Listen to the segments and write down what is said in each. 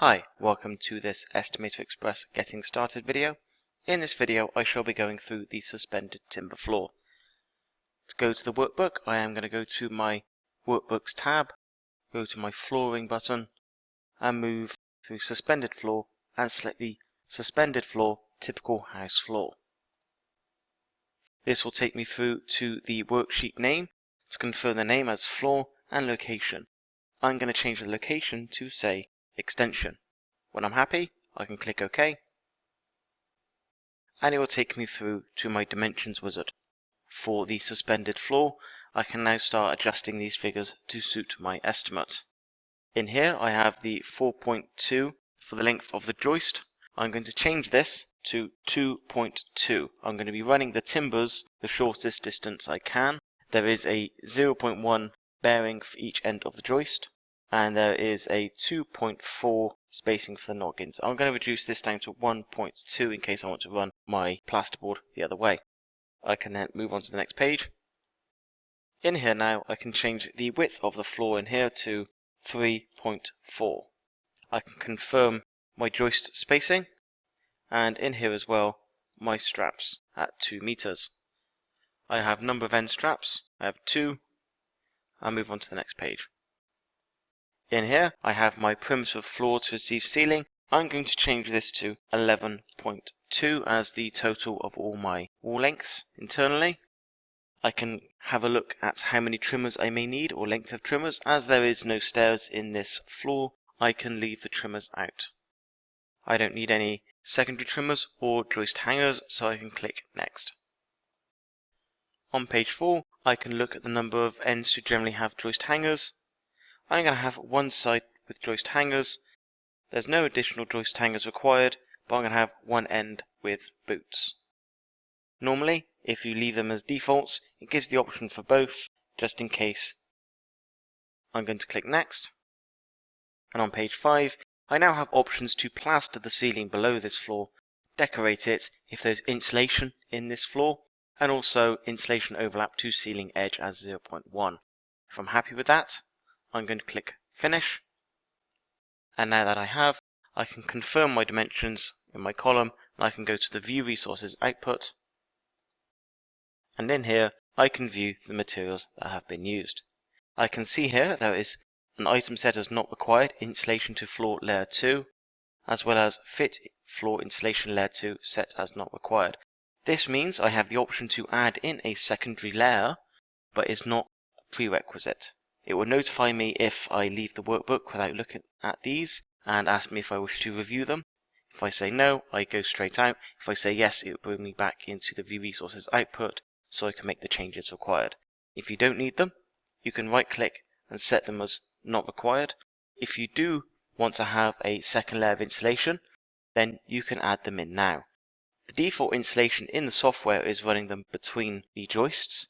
Hi, welcome to this EstimatorXpress Getting Started video. In this video I shall be going through the suspended timber floor. To go to the workbook, I am going to go to my Workbooks tab, go to my Flooring button, and move through Suspended Floor and select the Suspended Floor Typical House Floor. This will take me through to the worksheet name to confirm the name as floor and location. I'm going to change the location to, say, extension. When I'm happy, I can click OK, and it will take me through to my dimensions wizard. For the suspended floor, I can now start adjusting these figures to suit my estimate. In here I have the 4.2 for the length of the joist. I'm going to change this to 2.2. I'm going to be running the timbers the shortest distance I can. There is a 0.1 bearing for each end of the joist, and there is a 2.4 spacing for the noggins. I'm going to reduce this down to 1.2 in case I want to run my plasterboard the other way. I can then move on to the next page. In here now I can change the width of the floor in here to 3.4. I can confirm my joist spacing, and in here as well my straps at 2 meters. I have number of end straps, I have 2. I'll move on to the next page. In here I have my perimeter of floor to receive ceiling. I'm going to change this to 11.2 as the total of all my wall lengths internally. I can have a look at how many trimmers I may need, or length of trimmers. As there is no stairs in this floor, I can leave the trimmers out. I don't need any secondary trimmers or joist hangers, so I can click next. On page 4 I can look at the number of ends to generally have joist hangers. I'm going to have one side with joist hangers. There's no additional joist hangers required, but I'm going to have one end with boots. Normally, if you leave them as defaults, it gives the option for both, just in case. I'm going to click next. And on page 5, I now have options to plaster the ceiling below this floor, decorate it if there's insulation in this floor, and also insulation overlap to ceiling edge as 0.1. If I'm happy with that, I'm going to click Finish, and now that I have, I can confirm my dimensions in my column, and I can go to the View Resources output, and in here I can view the materials that have been used. I can see here there is an item set as not required, insulation to floor layer 2, as well as fit floor insulation layer 2 set as not required. This means I have the option to add in a secondary layer, but it's not a prerequisite. It will notify me if I leave the workbook without looking at these and ask me if I wish to review them. If I say no, I go straight out. If I say yes, it will bring me back into the View Resources output so I can make the changes required. If you don't need them, you can right click and set them as not required. If you do want to have a second layer of insulation, then you can add them in now. The default insulation in the software is running them between the joists.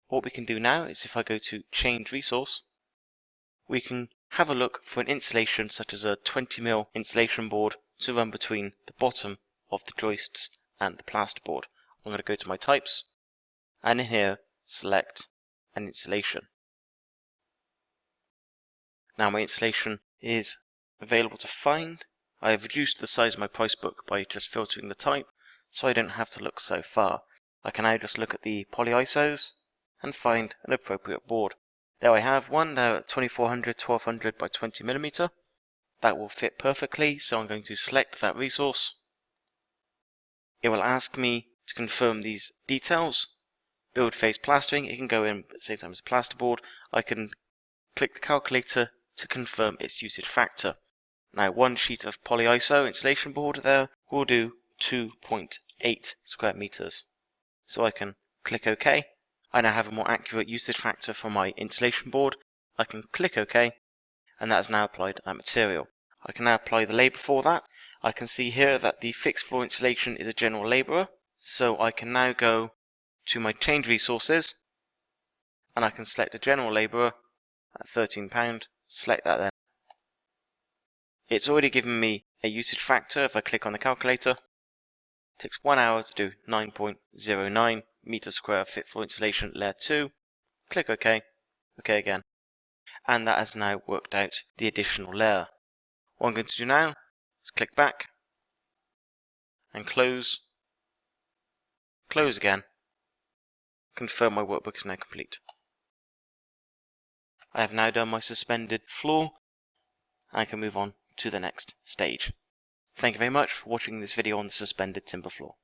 What we can do now is, if I go to Change Resource, we can have a look for an insulation such as a 20mm insulation board to run between the bottom of the joists and the plasterboard. I'm going to go to my types, and in here select an insulation. Now my insulation is available to find. I have reduced the size of my price book by just filtering the type, so I don't have to look so far. I can now just look at the polyisos and find an appropriate board. There I have one now at 2400 1200 by 20mm. That will fit perfectly, so I'm going to select that resource. It will ask me to confirm these details. Build phase plastering, it can go in at the same time as plasterboard. I can click the calculator to confirm its usage factor. Now one sheet of polyiso insulation board there will do 2.8 square meters. So I can click OK. I now have a more accurate usage factor for my insulation board. I can click OK, and that is now applied to that material. I can now apply the labour for that. I can see here that the fixed floor insulation is a general labourer, so I can now go to my Change Resources, and I can select a general labourer at £13, select that then. It's already given me a usage factor. If I click on the calculator, it takes 1 hour to do 9.09 meters square of fit floor insulation layer 2. Click OK, OK again, and that has now worked out the additional layer. What I'm going to do now is click back and close again, confirm my workbook is now complete. I have now done my suspended floor, and I can move on to the next stage. Thank you very much for watching this video on the suspended timber floor.